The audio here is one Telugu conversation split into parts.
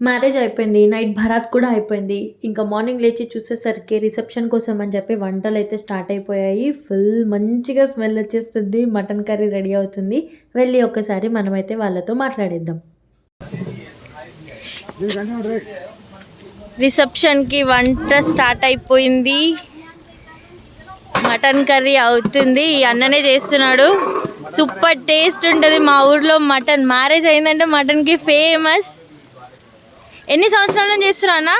మ్యారేజ్ అయిపోయింది. నైట్ భరాత్ కూడా అయిపోయింది. ఇంకా మార్నింగ్ లేచి చూసేసరికి రిసెప్షన్ కోసం అని చెప్పి వంటలైతే స్టార్ట్ అయిపోయాయి. ఫుల్ మంచిగా స్మెల్ వచ్చేస్తుంది. మటన్ కర్రీ రెడీ అవుతుంది. వెళ్ళి ఒక్కసారి మనమైతే వాళ్ళతో మాట్లాడేద్దాం. రిసెప్షన్కి వంట స్టార్ట్ అయిపోయింది. మటన్ కర్రీ అవుతుంది. ఈ అన్ననే చేస్తున్నాడు. సూపర్ టేస్ట్ ఉంటుంది. మా ఊర్లో మటన్ మ్యారేజ్ అయిందంటే మటన్కి ఫేమస్. ఎన్ని సంవత్సరాల నుంచి చేస్తున్నా అన్న?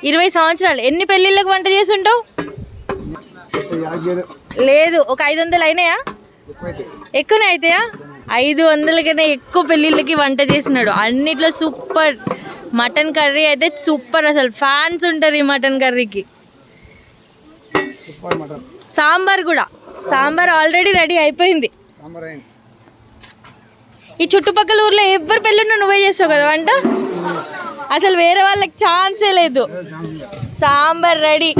20 సంవత్సరాలు. ఎన్ని పెళ్ళిళ్ళకి వంట చేస్తుంటావు? లేదు, ఒక 500 అయినాయా? ఎక్కువనే అవుతాయా? 500 కన్నా ఎక్కువ పెళ్ళిళ్ళకి వంట చేస్తున్నాడు. అన్నిట్లో సూపర్. మటన్ కర్రీ అయితే సూపర్. అసలు ఫ్యాన్స్ ఉంటారు ఈ మటన్ కర్రీకి. సాంబార్ కూడా. సాంబార్ ఆల్రెడీ రెడీ అయిపోయింది. ఈ చుట్టుపక్కల ఊర్లో ఎవరు పెళ్ళినా నువ్వే చేస్తావు కదా వంట. అసలు వేరే వాళ్ళకి ఛాన్సే లేదు. సాంబార్ రెడీ.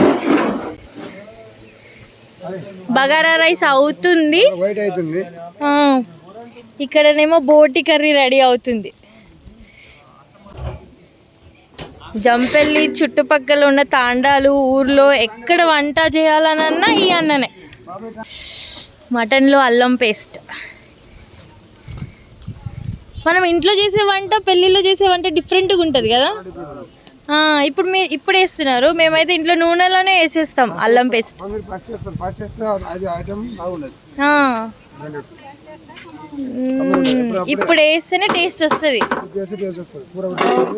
బగారా రైస్ అవుతుంది. ఇక్కడనేమో బోటి కర్రీ రెడీ అవుతుంది. జంపెల్లి చుట్టుపక్కల ఉన్న తాండాలు ఊర్లో ఎక్కడ వంట చేయాలనన్నా ఈ అన్ననే. మటన్లో అల్లం పేస్ట్. మనం ఇంట్లో చేసే వంట పెళ్ళిళ్ళలో చేసే వంట డిఫరెంట్గా ఉంటుంది కదా. ఇప్పుడు మీరు ఇప్పుడు వేస్తున్నారు, మేమైతే ఇంట్లో నూనెలోనే వేసేస్తాం అల్లం పేస్ట్. ఇప్పుడు వేస్తేనే టేస్ట్ వస్తుంది.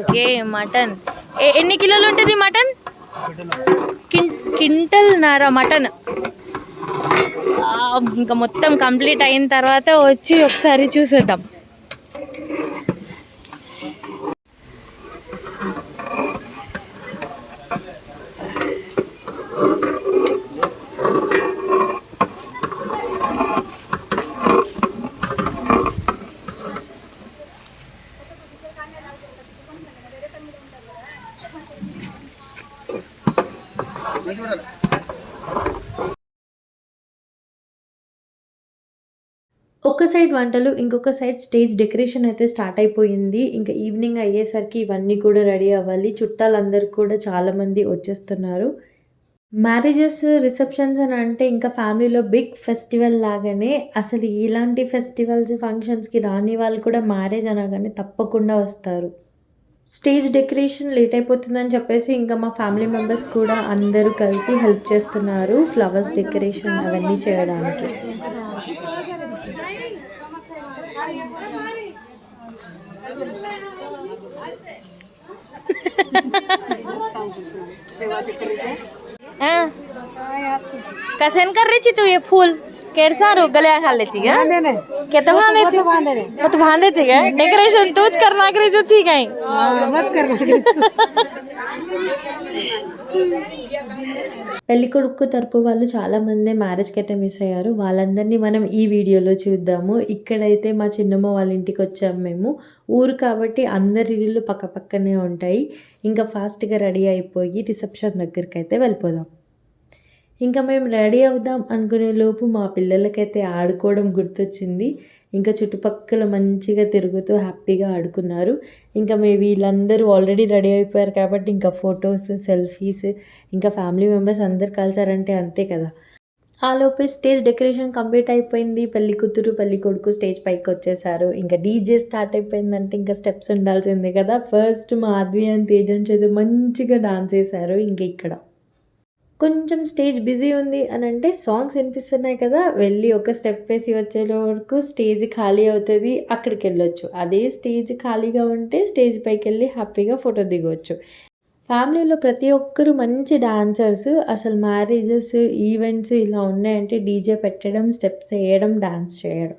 ఓకే, మటన్ ఎన్ని కిలోలు ఉంటుంది? Mutton quintal Nara mutton. ఇంకా మొత్తం కంప్లీట్ అయిన తర్వాత వచ్చి ఒకసారి చూసేద్దాం. ఒక సైడ్ వంటలు, ఇంకొక సైడ్ స్టేజ్ డెకరేషన్ అయితే స్టార్ట్ అయిపోయింది. ఇంకా ఈవినింగ్ అయ్యేసరికి ఇవన్నీ కూడా రెడీ అవ్వాలి. చుట్టాలందరూ కూడా చాలామంది వచ్చేస్తున్నారు. మ్యారేజెస్, రిసెప్షన్స్ అని అంటే ఇంకా ఫ్యామిలీలో బిగ్ ఫెస్టివల్ లాగానే. అసలు ఇలాంటి ఫెస్టివల్స్, ఫంక్షన్స్కి రాని వాళ్ళు కూడా మ్యారేజ్ అనగానే తప్పకుండా వస్తారు. స్టేజ్ డెకరేషన్ లేట్ అయిపోతుందని చెప్పేసి ఇంకా మా ఫ్యామిలీ మెంబర్స్ కూడా అందరూ కలిసి హెల్ప్ చేస్తున్నారు ఫ్లవర్స్ డెకరేషన్ అవన్నీ చేయడానికి. कसन कर रही थी तू ये फूल कैसा रो गले खा लेची क्या केत बांधे छी तो बांधे छी क्या डेकोरेशन तूच करना करे जो छी कहीं मत करना. పెళ్లి కొడుకు తరపు వాళ్ళు చాలామంది మ్యారేజ్కి అయితే మిస్ అయ్యారు. వాళ్ళందరినీ మనం ఈ వీడియోలో చూద్దాము. ఇక్కడైతే మా చిన్నమ్మ వాళ్ళ ఇంటికి వచ్చాము మేము. ఊరు కాబట్టి అందరి ఇల్లు పక్క పక్కనే ఉంటాయి. ఇంకా ఫాస్ట్గా రెడీ అయిపోయి రిసెప్షన్ దగ్గరికి అయితే వెళ్ళిపోదాం. ఇంకా మేము రెడీ అవుదాం అనుకునే లోపు మా పిల్లలకైతే ఆడుకోవడం గుర్తొచ్చింది. ఇంకా చుట్టుపక్కల మంచిగా తిరుగుతూ హ్యాపీగా ఆడుకున్నారు. ఇంకా వీళ్ళందరూ ఆల్రెడీ రెడీ అయిపోయారు కాబట్టి ఇంకా ఫొటోస్, సెల్ఫీస్, ఇంకా ఫ్యామిలీ మెంబర్స్ అందరు కలిసారంటే అంతే కదా. ఆ లోపే స్టేజ్ డెకరేషన్ కంప్లీట్ అయిపోయింది. పెళ్లి కూతురు, పెళ్లి కొడుకు స్టేజ్ పైకి వచ్చేసారు. ఇంకా డీజే స్టార్ట్ అయిపోయిందంటే ఇంకా స్టెప్స్ ఉండాల్సిందే కదా. ఫస్ట్ మా ఆద్వి అండ్ తేజన్ చేత మంచిగా డాన్స్ చేశారు. ఇంకా ఇక్కడ కొంచెం స్టేజ్ బిజీ ఉంది అని అంటే సాంగ్స్ వినిపిస్తున్నాయి కదా, వెళ్ళి ఒక స్టెప్ వేసి వచ్చే వరకు స్టేజ్ ఖాళీ అవుతుంది. అక్కడికి వెళ్ళొచ్చు. అదే స్టేజ్ ఖాళీగా ఉంటే స్టేజ్ పైకి వెళ్ళి హ్యాపీగా ఫోటో దిగవచ్చు. ఫ్యామిలీలో ప్రతి ఒక్కరు మంచి డాన్సర్స్. అసలు మ్యారేజెస్, ఈవెంట్స్ ఇలా ఉన్నాయంటే డీజే పెట్టడం, స్టెప్స్ వేయడం, డాన్స్ చేయడం.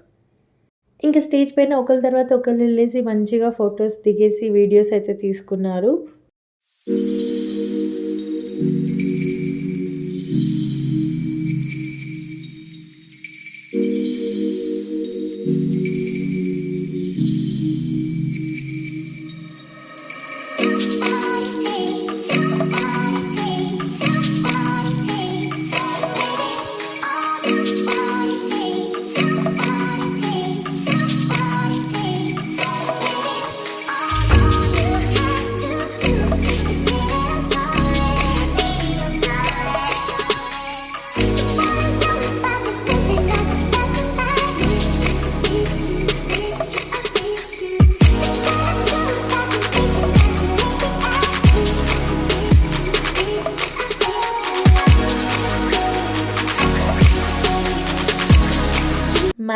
ఇంకా స్టేజ్ పైన ఒకరి తర్వాత ఒకరు వెళ్ళేసి మంచిగా ఫొటోస్ దిగేసి వీడియోస్ అయితే తీసుకున్నారు.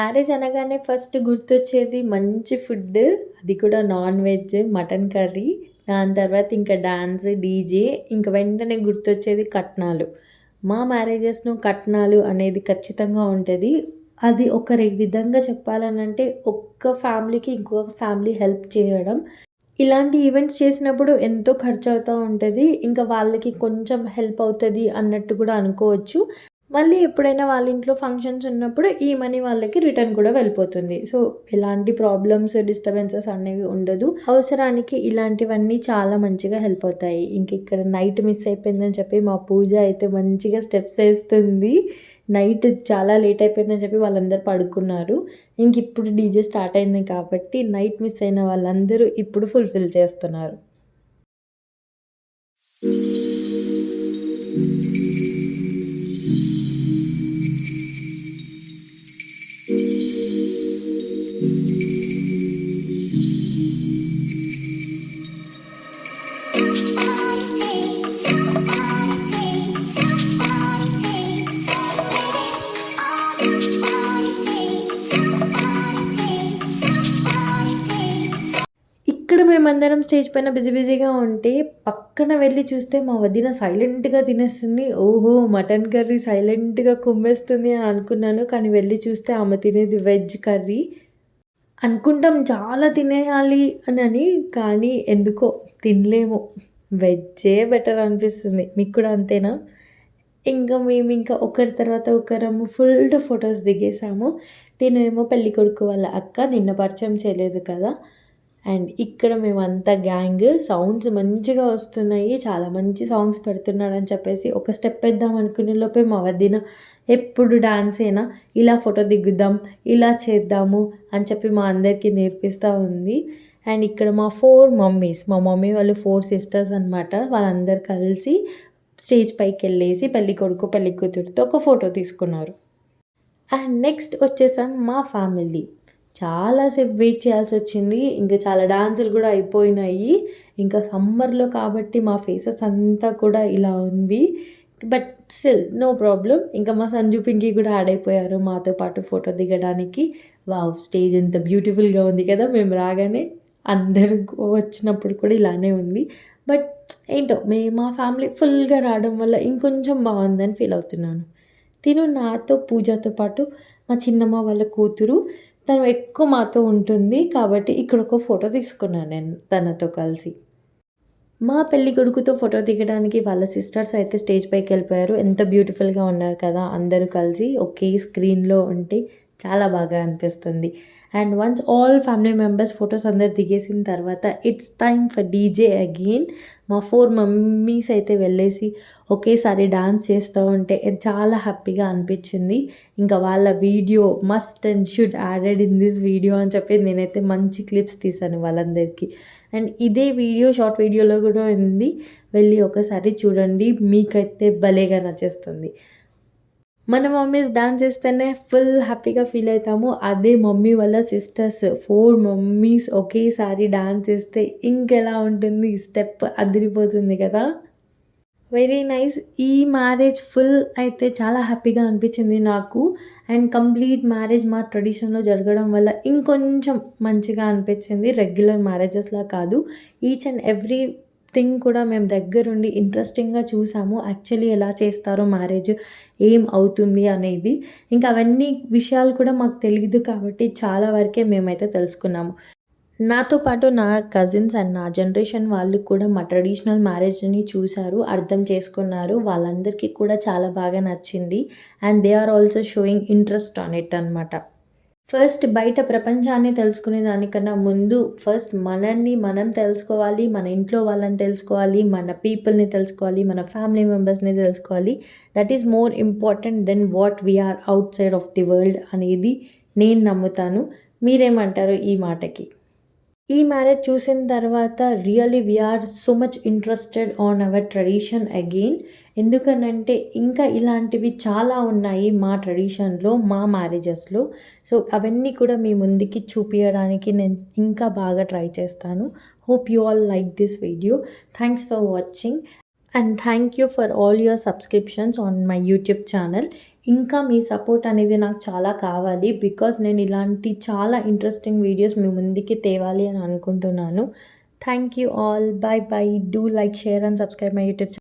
మ్యారేజ్ అనగానే ఫస్ట్ గుర్తొచ్చేది మంచి ఫుడ్. అది కూడా నాన్ వెజ్, మటన్ కర్రీ. దాని తర్వాత ఇంకా డాన్స్, డీజే, ఇంక వెంటనే గుర్తొచ్చేది కట్నాలు. మా మ్యారేజెస్‌లో కట్నాలు అనేది ఖచ్చితంగా ఉంటది. అది ఒక విధంగా చెప్పాలనంటే ఒక్క ఫ్యామిలీకి ఇంకొక ఫ్యామిలీ హెల్ప్ చేయడం. ఇలాంటి ఈవెంట్స్ చేసినప్పుడు ఎంతో ఖర్చవుతా ఉంటది. ఇంకా వాళ్ళకి కొంచెం హెల్ప్ అవుతది అన్నట్టు కూడా అనుకోవచ్చు. మళ్ళీ ఎప్పుడైనా వాళ్ళ ఇంట్లో ఫంక్షన్స్ ఉన్నప్పుడు ఈ మనీ వాళ్ళకి రిటర్న్ కూడా వెళ్ళిపోతుంది. సో, ఎలాంటి ప్రాబ్లమ్స్, డిస్టర్బెన్సెస్ అనేవి ఉండదు. అవసరానికి ఇలాంటివన్నీ చాలా మంచిగా హెల్ప్ అవుతాయి. ఇక్కడ నైట్ మిస్ అయిపోయిందని చెప్పి మా పూజ అయితే మంచిగా స్టెప్స్ ఏస్తుంది. నైట్ చాలా లేట్ అయిపోయిందని చెప్పి వాళ్ళందరూ పడుకున్నారు. ఇప్పుడు డీజే స్టార్ట్ అయింది కాబట్టి నైట్ మిస్ అయిన వాళ్ళందరూ ఇప్పుడు ఫుల్‌ఫిల్ చేస్తున్నారు. ఇక్కడ మేమందరం స్టేజ్ పైన బిజీగా ఉంటే, పక్కన వెళ్లి చూస్తే మా వదిన సైలెంట్‌గా తినేస్తుంది. ఓహో! మటన్ కర్రీ సైలెంట్‌గా కుమ్మేస్తుంది అని అనుకున్నాను. కానీ వెళ్లి చూస్తే ఆమె తినేది వెజ్ కర్రీ. అనుకుంటాం చాలా తినేయాలి అని, కానీ ఎందుకో తినలేము. వెజ్జే బెటర్ అనిపిస్తుంది. మీకు కూడా అంతేనా? మేమింకా ఒకరి తర్వాత ఒకరము ఫుల్ ఫోటోస్ దిగేసాము. తినేమో పెళ్ళికొడుకు వాళ్ళ అక్క. నిన్న పరిచయం చేయలేదు కదా! ఇక్కడ మేమంతా గ్యాంగ్ సౌండ్స్ మంచిగా వస్తున్నాయి. చాలా మంచి సాంగ్స్ పెడుతున్నాడని చెప్పేసి ఒక స్టెప్ ఏద్దాం అనుకునే లోపే మా వదిన ఎప్పుడు డాన్సేనా, ఇలా ఫోటో దిగుదాం, ఇలా చేద్దాము అని చెప్పి మా అందరికీ నేర్పిస్తూ ఉంది. ఇక్కడ మా 4 మమ్మీస్, మా మమ్మీ వాళ్ళు 4 సిస్టర్స్ అనమాట. వాళ్ళందరూ కలిసి స్టేజ్ పైకెళ్ళేసి పెళ్ళికొడుకు, పెళ్ళికూతురుతో ఒక ఫోటో తీసుకున్నారు. నెక్స్ట్ వచ్చేసాం మా ఫ్యామిలీ. చాలా సేపు వెయిట్ చేయాల్సొచ్చింది. చాలా డాన్సులు కూడా అయిపోయినాయి. సమ్మర్‌లో కాబట్టి మా ఫేసెస్ అంతా కూడా ఇలా ఉంది. But still no problem. మా సంజు, పింకీ కూడా యాడ్ అయిపోయారు మాతో పాటు ఫోటో దిగడానికి. వావ్! స్టేజ్ ఎంత బ్యూటిఫుల్‌గా ఉంది కదా! మేము రాగానే అందరూ వచ్చినప్పుడు కూడా ఇలానే ఉంది. బట్ ఏంటో మా ఫ్యామిలీ ఫుల్‌గా రావడం వల్ల ఇంకొంచెం బావుందని ఫీల్ అవుతున్నాను. నాతో పూజతో పాటు మా చిన్నమ్మ వాళ్ళ కూతురు. తను ఎక్కువ మాతో ఉంటుంది కాబట్టి ఇక్కడ ఒక ఫోటో తీసుకున్నాను నేను తనతో కలిసి. మా పెళ్ళికొడుకుతో ఫోటో దిగడానికి వాళ్ళ సిస్టర్స్ అయితే స్టేజ్ పైకెళ్ళిపోయారు. ఎంత బ్యూటిఫుల్‌గా ఉన్నారు కదా! అందరూ కలిసి ఒకే స్క్రీన్‌లో ఉంటే చాలా బాగా అనిపిస్తుంది. Once all family members photos అందరూ దిగేసిన తర్వాత it's time for DJ again. మా 4 మమ్మీస్ అయితే వెళ్ళేసి ఒకేసారి డాన్స్ చేస్తూ ఉంటే చాలా హ్యాపీగా అనిపించింది. వాళ్ళ video must and should added in this video అని చెప్పి నేనైతే మంచి క్లిప్స్ తీశాను వాళ్ళందరికీ. ఇదే వీడియో షార్ట్ వీడియోలో కూడా ఉంది. వెళ్ళి ఒకసారి చూడండి. మీకైతే భలేగా నచ్చేస్తుంది. మన మమ్మీస్ డాన్స్ చేస్తేనే ఫుల్ హ్యాపీగా ఫీల్ అవుతాము. అదే మమ్మీ వాళ్ళ సిస్టర్స్ 4 మమ్మీస్ ఒకేసారి డాన్స్ చేస్తే ఇంకెలా ఉంటుంది? స్టెప్ అదిరిపోతుంది కదా! Very nice. ఈ మ్యారేజ్ ఫుల్ అయితే చాలా హ్యాపీగా అనిపించింది నాకు. కంప్లీట్ మ్యారేజ్ మా ట్రెడిషన్‌లో జరగడం వల్ల ఇంకొంచెం మంచిగా అనిపించింది. రెగ్యులర్ మ్యారేజెస్‌లా కాదు. ఈచ్ అండ్ ఎవ్రీ థింగ్ కూడా మేము దగ్గరుండి ఇంట్రెస్టింగ్‌గా చూసాము. యాక్చువల్లీ ఎలా చేస్తారో మ్యారేజ్, ఏం అవుతుంది అనేది. అవన్నీ విషయాలు కూడా మాకు తెలీదు కాబట్టి చాలా వరకే మేమైతే తెలుసుకున్నాము. నాతో పాటు నా కజిన్స్ నా జనరేషన్ వాళ్ళు కూడా మా ట్రెడిషనల్ మ్యారేజ్‌ని చూసారు, అర్థం చేసుకున్నారు. వాళ్ళందరికీ కూడా చాలా బాగా నచ్చింది. They are also showing interest on it అనమాట. ఫస్ట్ బయట ప్రపంచాన్ని తెలుసుకునే దానికన్నా ముందు ఫస్ట్ మనల్ని మనం తెలుసుకోవాలి. మన ఇంట్లో వాళ్ళని తెలుసుకోవాలి. మన పీపుల్‌ని తెలుసుకోవాలి. మన ఫ్యామిలీ మెంబర్స్‌ని తెలుసుకోవాలి. That is more important than what we are outside of the world అనేది నేను నమ్ముతాను. మీరేమంటారు ఈ మాటకి? ఈ మ్యారేజ్ చూసిన తర్వాత really we are so much interested on our tradition again. ఎందుకనంటే ఇలాంటివి చాలా ఉన్నాయి మా ట్రెడిషన్‌లో, మా మ్యారేజెస్‌లో. అవన్నీ కూడా మీ ముందుకి చూపియడానికి నేను ఇంకా బాగా ట్రై చేస్తాను. Hope you all like this video. Thanks for watching. Thank you for all your subscriptions on my YouTube channel. ఇంకా మీ సపోర్ట్ అనేది నాకు చాలా కావాలి. బికాజ్ నేను ఇలాంటి చాలా ఇంట్రెస్టింగ్ వీడియోస్ మీ ముందుకి తేవాలి అని అనుకుంటున్నాను. Thank you all. By by. Do like, share and subscribe my YouTube channel.